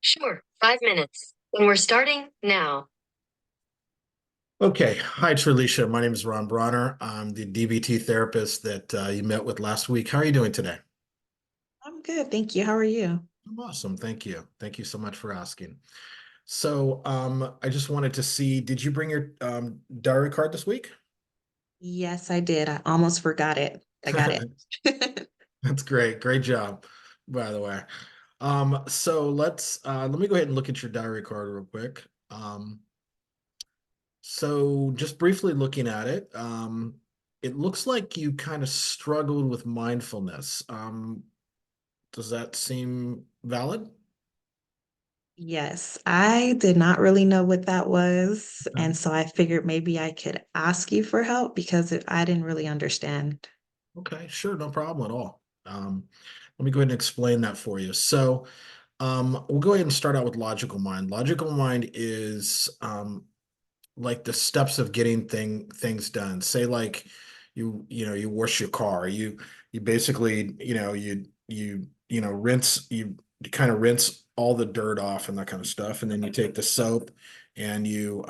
Sure, 5 minutes. And we're starting now. Okay. Hi, Tralisha. My name is Ron Bronner. I'm the DBT therapist that you met with last week. How are you doing today? I'm good, thank you. How are you? I'm awesome. Thank you. Thank you so much for asking. So, I just wanted to see, did you bring your diary card this week? Yes, I did. I almost forgot it. I got it. That's great. Great job, by the way. So let me go ahead and look at your diary card real quick. So just briefly looking at it, it looks like you kind of struggled with mindfulness. Does that seem valid? Yes, I did not really know what that was. Okay. And so I figured maybe I could ask you for help because I didn't really understand. Okay, sure, no problem at all. Let me go ahead and explain that for you. So, we'll go ahead and start out with logical mind. Logical mind is like the steps of getting things done. Say like you wash your car. You basically rinse you kind of rinse all the dirt off and that kind of stuff, and then you take the soap and you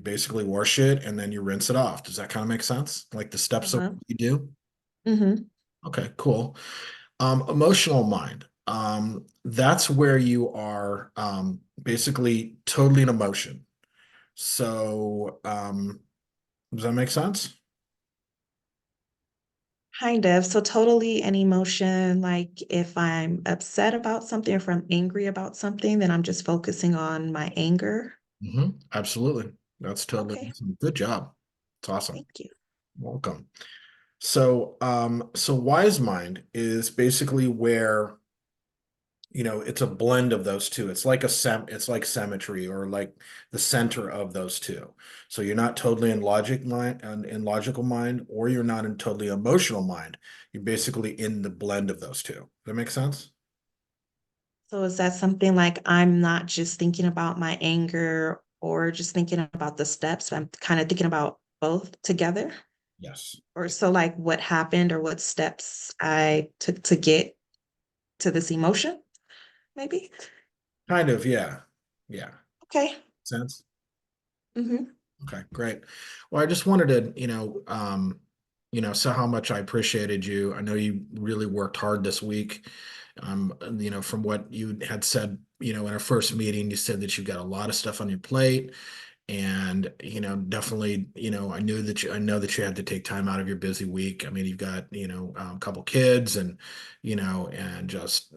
basically wash it and then you rinse it off. Does that kind of make sense? Like the steps of Uh-huh. what you do? Mm-hmm. Okay, cool. Emotional mind. That's where you are basically totally in emotion. So, does that make sense? Kind of. So totally an emotion, like if I'm upset about something, if I'm angry about something, then I'm just focusing on my anger. Absolutely. That's totally Okay, awesome. Good job. It's awesome. thank you. Welcome. So wise mind is basically where, it's a blend of those two. It's like symmetry or like the center of those two. So you're not totally in logic mind and in logical mind, or you're not in totally emotional mind. You're basically in the blend of those two. Does that make sense? So is that something like I'm not just thinking about my anger or just thinking about the steps, I'm kind of thinking about both together? Yes. Or so like what happened or what steps I took to get to this emotion, maybe? Kind of, yeah. Yeah. Okay. Sense? Mm-hmm. Okay, great. Well, I just wanted to, say how much I appreciated you. I know you really worked hard this week. From what you had said, in our first meeting, you said that you've got a lot of stuff on your plate. And, definitely, I know that you had to take time out of your busy week. I mean, you've got, a couple kids and, and just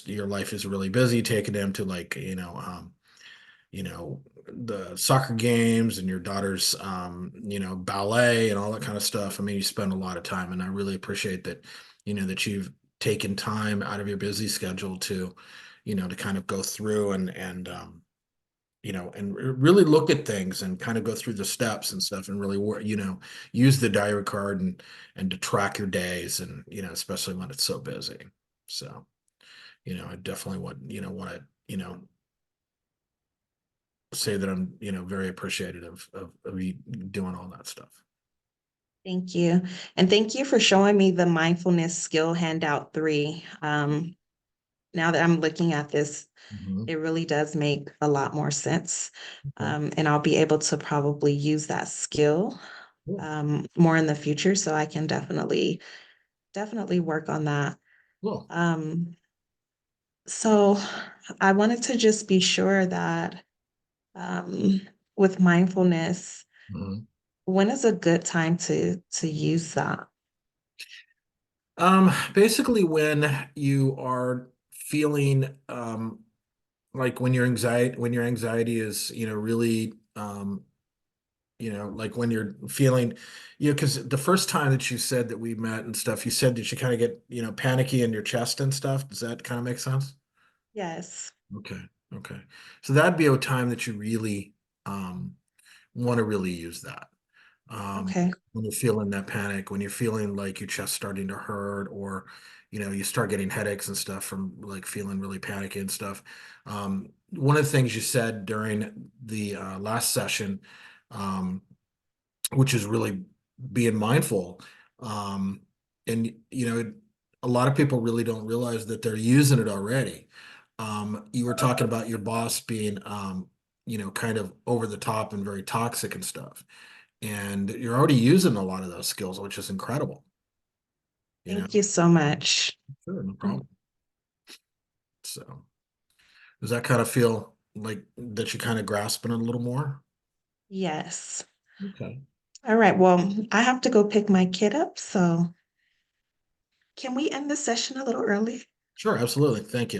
your life is really busy taking them to like, the soccer games and your daughter's ballet and all that kind of stuff. I mean, you spend a lot of time, and I really appreciate that, that you've taken time out of your busy schedule to, to kind of go through and really look at things and kind of go through the steps and stuff and really work, use the diary card and to track your days and, especially when it's so busy. So, I definitely want to, say that I'm, very appreciative of you doing all that stuff. Thank you. And thank you for showing me the mindfulness skill handout 3. Now that I'm looking at this, Mhm. it really does make a lot more sense. Okay, And I'll be able to probably use that skill cool, more in the future. So I can definitely work on that. cool. Um, so I wanted to just be sure that um, with mindfulness, Mhm. when is a good time to use that? Basically, when you are feeling like when your anxiety is, really like when you're feeling, because the first time that you said that we met and stuff, you said that you kind of get, panicky in your chest and stuff. Does that kind of make sense? Yes. Okay. Okay. So that'd be a time that you really um want to really use that. Okay. When you're feeling that panic, when you're feeling like your chest starting to hurt, or you start getting headaches and stuff from like feeling really panicky and stuff. One of the things you said during the last session, um, which is really being mindful, and a lot of people really don't realize that they're using it already. You were talking about your boss being, kind of over the top and very toxic and stuff. And you're already using a lot of those skills, which is incredible. Thank you so much. Sure, no problem. So, does that kind of feel like that you kind of grasping it a little more? Yes. Okay. All right. Well, I have to go pick my kid up. So can we end the session a little early? Sure, absolutely. Thank you.